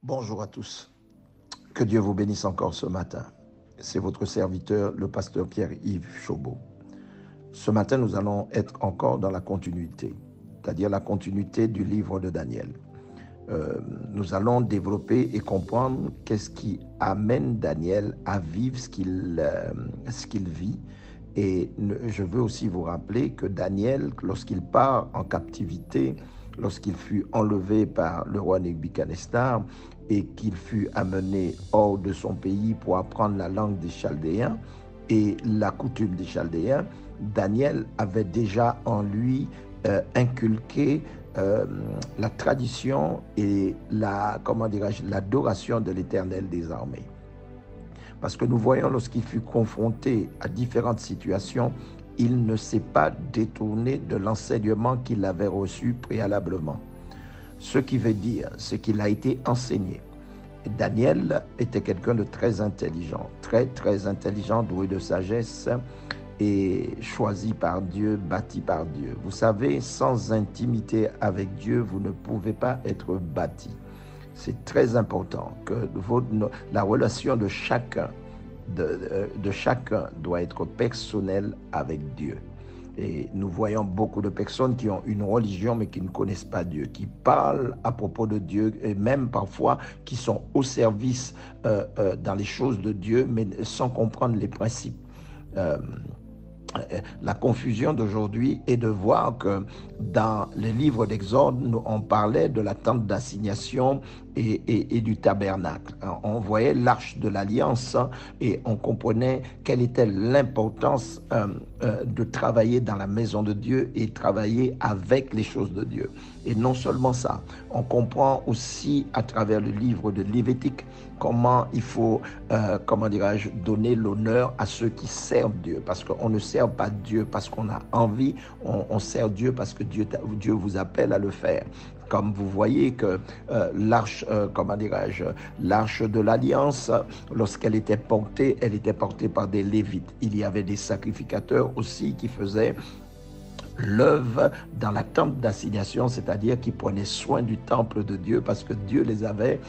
Bonjour à tous. Que Dieu vous bénisse encore ce matin. C'est votre serviteur, le pasteur Pierre-Yves Chaubeau. Ce matin, nous allons être encore dans la continuité, c'est-à-dire la continuité du livre de Daniel. Nous allons développer et comprendre qu'est-ce qui amène Daniel à vivre ce qu'il vit. Et je veux aussi vous rappeler que Daniel, lorsqu'il part en captivité, lorsqu'il fut enlevé par le roi Nebuchadnezzar et qu'il fut amené hors de son pays pour apprendre la langue des Chaldéens et la coutume des Chaldéens, Daniel avait déjà en lui inculqué la tradition et l'adoration de l'Éternel des armées. Parce que nous voyons, lorsqu'il fut confronté à différentes situations, il ne s'est pas détourné de l'enseignement qu'il avait reçu préalablement. Ce qui veut dire, c'est qu'il a été enseigné. Daniel était quelqu'un de très intelligent, très intelligent, doué de sagesse et choisi par Dieu, bâti par Dieu. Vous savez, sans intimité avec Dieu, vous ne pouvez pas être bâti. C'est très important que la relation de chacun doit être personnelle avec Dieu. Et nous voyons beaucoup de personnes qui ont une religion mais qui ne connaissent pas Dieu, qui parlent à propos de Dieu et même parfois qui sont au service dans les choses de Dieu mais sans comprendre les principes. La confusion d'aujourd'hui est de voir que dans le livre d'Exode, on parlait de la tente d'assignation et du tabernacle. On voyait l'arche de l'alliance et on comprenait quelle était l'importance de travailler dans la maison de Dieu et travailler avec les choses de Dieu. Et non seulement ça, on comprend aussi à travers le livre de Lévitique comment il faut, donner l'honneur à ceux qui servent Dieu. Parce qu'on ne sert pas Dieu parce qu'on a envie, on sert Dieu parce que Dieu vous appelle à le faire. Comme vous voyez que l'arche de l'Alliance, lorsqu'elle était portée, elle était portée par des Lévites. Il y avait des sacrificateurs aussi qui faisaient l'œuvre dans la tente d'assignation, c'est-à-dire qui prenaient soin du temple de Dieu parce que Dieu les avait,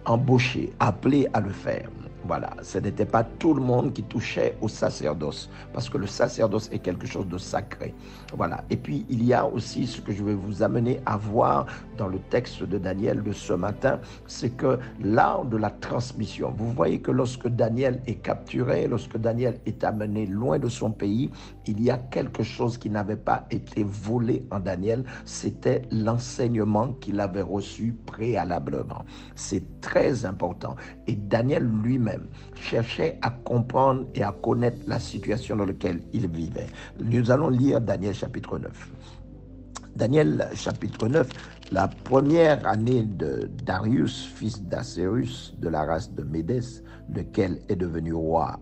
embauchés, appelés à le faire. Voilà, ce n'était pas tout le monde qui touchait au sacerdoce, parce que le sacerdoce est quelque chose de sacré. Voilà, et puis il y a aussi ce que je vais vous amener à voir dans le texte de Daniel de ce matin, c'est que l'art de la transmission. Vous voyez que lorsque Daniel est capturé, lorsque Daniel est amené loin de son pays, il y a quelque chose qui n'avait pas été volé en Daniel, c'était l'enseignement qu'il avait reçu préalablement. C'est très important. Et Daniel lui-même cherchait à comprendre et à connaître la situation dans laquelle il vivait. Nous allons lire Daniel chapitre 9. Daniel chapitre 9, la première année de Darius, fils d'Assérus, de la race de Médès, lequel est devenu roi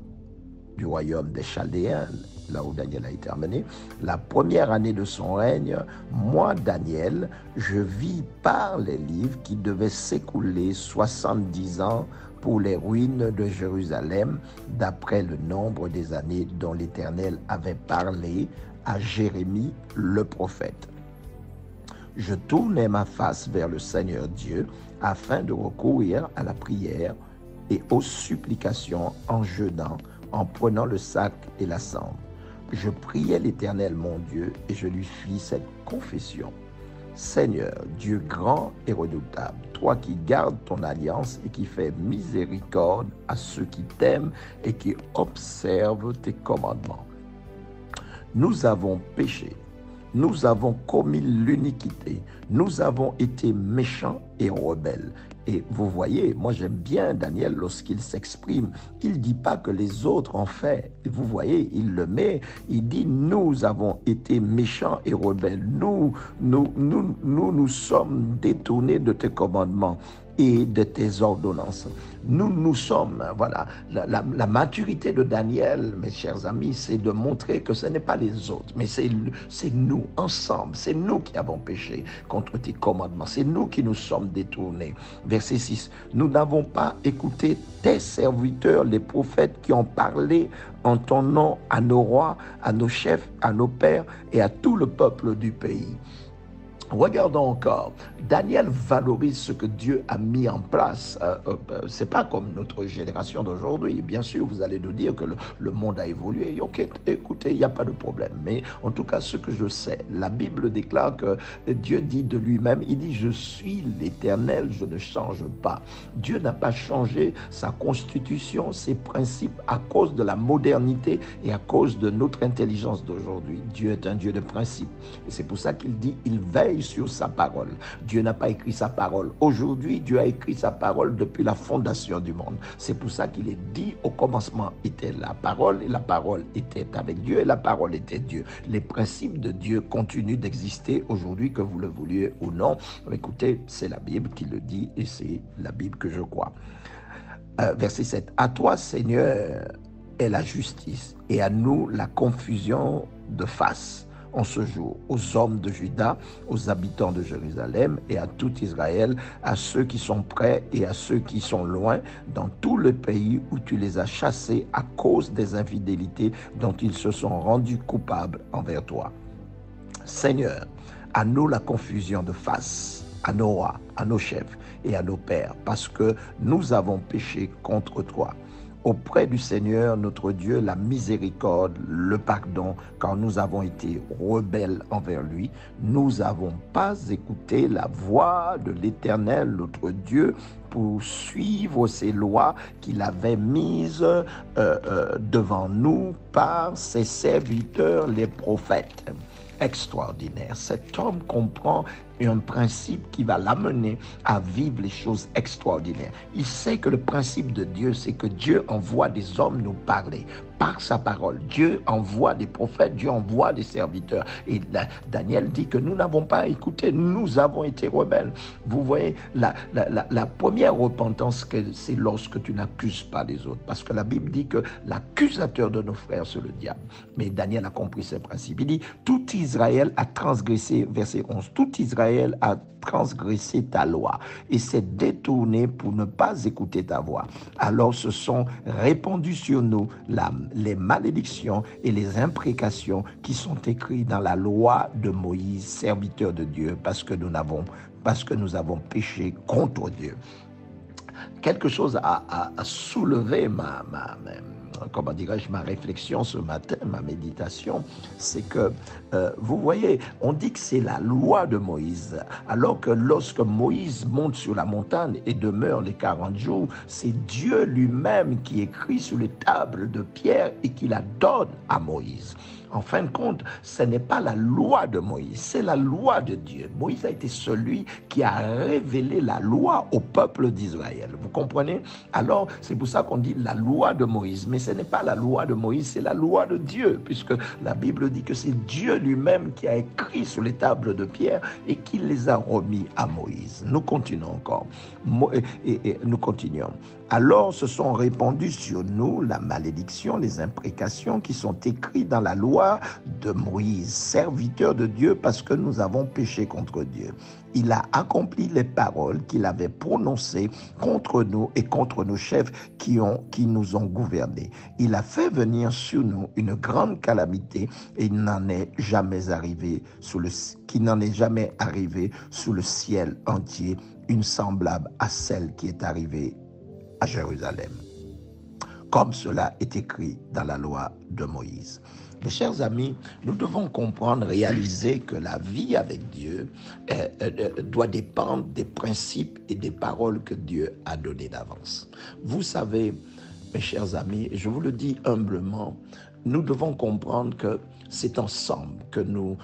du royaume des Chaldéens, là où Daniel a été amené, la première année de son règne, moi, Daniel, je vis par les livres qui devaient s'écouler 70 ans pour les ruines de Jérusalem, d'après le nombre des années dont l'Éternel avait parlé à Jérémie le prophète. Je tournai ma face vers le Seigneur Dieu afin de recourir à la prière et aux supplications en jeûnant, en prenant le sac et la cendre. Je priai l'Éternel mon Dieu et je lui fis cette confession. Seigneur, Dieu grand et redoutable, toi qui gardes ton alliance et qui fais miséricorde à ceux qui t'aiment et qui observent tes commandements. Nous avons péché, nous avons commis l'iniquité, nous avons été méchants et rebelles. Et vous voyez, moi j'aime bien Daniel lorsqu'il s'exprime, il ne dit pas que les autres ont fait. Vous voyez, il le met, il dit nous avons été méchants et rebelles. Nous sommes détournés de tes commandements et de tes ordonnances. Nous sommes, voilà, la maturité de Daniel, mes chers amis, c'est de montrer que ce n'est pas les autres, mais c'est nous, ensemble, c'est nous qui avons péché contre tes commandements, c'est nous qui nous sommes détournés. Verset 6, nous n'avons pas écouté tes serviteurs, les prophètes qui ont parlé en ton nom à nos rois, à nos chefs, à nos pères et à tout le peuple du pays. Regardons encore. Daniel valorise ce que Dieu a mis en place. C'est pas comme notre génération d'aujourd'hui. Bien sûr, vous allez nous dire que le monde a évolué. Ok, écoutez, il n'y a pas de problème. Mais en tout cas, ce que je sais, la Bible déclare que Dieu dit de lui-même, il dit, je suis l'Éternel, je ne change pas. Dieu n'a pas changé sa constitution, ses principes à cause de la modernité et à cause de notre intelligence d'aujourd'hui. Dieu est un Dieu de principes. Et c'est pour ça qu'il dit, il veille sur sa parole. Dieu n'a pas écrit sa parole aujourd'hui, Dieu a écrit sa parole depuis la fondation du monde. C'est pour ça qu'il est dit, au commencement était la parole, et la parole était avec Dieu, et la parole était Dieu. Les principes de Dieu continuent d'exister aujourd'hui, que vous le vouliez ou non. Écoutez, c'est la Bible qui le dit, et c'est la Bible que je crois. Verset 7. À toi, Seigneur, est la justice, et à nous la confusion de face. En ce jour, aux hommes de Juda, aux habitants de Jérusalem et à tout Israël, à ceux qui sont près et à ceux qui sont loin, dans tout le pays où tu les as chassés à cause des infidélités dont ils se sont rendus coupables envers toi. Seigneur, à nous la confusion de face, à nos rois, à nos chefs et à nos pères, parce que nous avons péché contre toi. Auprès du Seigneur, notre Dieu, la miséricorde, le pardon, quand nous avons été rebelles envers lui. Nous n'avons pas écouté la voix de l'Éternel, notre Dieu, pour suivre ces lois qu'il avait mises devant nous par ses serviteurs, les prophètes. Extraordinaire. Cet homme comprend un principe qui va l'amener à vivre les choses extraordinaires. Il sait que le principe de Dieu, c'est que Dieu envoie des hommes nous parler par sa parole. Dieu envoie des prophètes, Dieu envoie des serviteurs. Et Daniel dit que nous n'avons pas écouté, nous avons été rebelles. Vous voyez, la première repentance, c'est lorsque tu n'accuses pas les autres. Parce que la Bible dit que l'accusateur de nos frères, c'est le diable. Mais Daniel a compris ces principes. Il dit, tout Israël a transgressé, verset 11, tout Israël a transgressé ta loi et s'est détourné pour ne pas écouter ta voix. Alors se sont répandues sur nous les malédictions et les imprécations qui sont écrites dans la loi de Moïse, serviteur de Dieu, parce que nous avons péché contre Dieu. Quelque chose a soulevé comment dirais-je, ma réflexion ce matin, ma méditation, c'est que, vous voyez, on dit que c'est la loi de Moïse, alors que lorsque Moïse monte sur la montagne et demeure les 40 jours, c'est Dieu lui-même qui écrit sur les tables de pierre et qui la donne à Moïse. En fin de compte, ce n'est pas la loi de Moïse, c'est la loi de Dieu. Moïse a été celui qui a révélé la loi au peuple d'Israël. Vous comprenez? Alors, c'est pour ça qu'on dit la loi de Moïse. Mais ce n'est pas la loi de Moïse, c'est la loi de Dieu, puisque la Bible dit que c'est Dieu lui-même qui a écrit sur les tables de pierre et qui les a remis à Moïse. Nous continuons encore. Nous continuons. Alors se sont répandues sur nous la malédiction, les imprécations qui sont écrites dans la loi de Moïse, serviteur de Dieu, parce que nous avons péché contre Dieu. Il a accompli les paroles qu'il avait prononcées contre nous et contre nos chefs qui nous ont gouvernés. Il a fait venir sur nous une grande calamité et il n'en est jamais arrivé sous le ciel entier, une semblable à celle qui est arrivée à Jérusalem, comme cela est écrit dans la loi de Moïse. Mes chers amis, nous devons comprendre, réaliser que la vie avec Dieu doit dépendre des principes et des paroles que Dieu a données d'avance. Vous savez, mes chers amis, je vous le dis humblement, nous devons comprendre que c'est ensemble que nous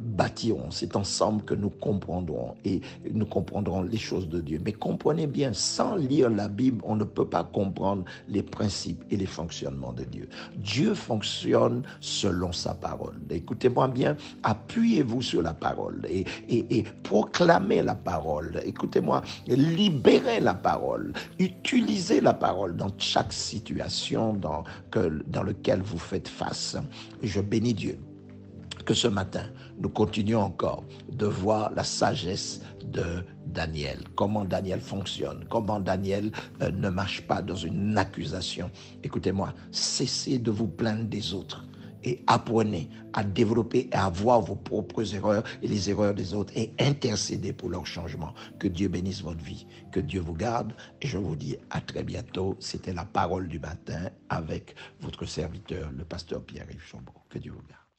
bâtirons, c'est ensemble que nous comprendrons et nous comprendrons les choses de Dieu. Mais comprenez bien, sans lire la Bible, on ne peut pas comprendre les principes et les fonctionnements de Dieu. Dieu fonctionne selon sa parole. Écoutez-moi bien, appuyez-vous sur la parole et proclamez la parole. Écoutez-moi, libérez la parole, utilisez la parole dans chaque situation dans laquelle vous faites face. Je bénis Dieu que ce matin, nous continuons encore de voir la sagesse de Daniel, comment Daniel fonctionne, comment Daniel ne marche pas dans une accusation. Écoutez-moi, cessez de vous plaindre des autres et apprenez à développer et à voir vos propres erreurs et les erreurs des autres et intercéder pour leur changement. Que Dieu bénisse votre vie, que Dieu vous garde et je vous dis à très bientôt. C'était la parole du matin avec votre serviteur, le pasteur Pierre-Yves Chambon. Que Dieu vous garde.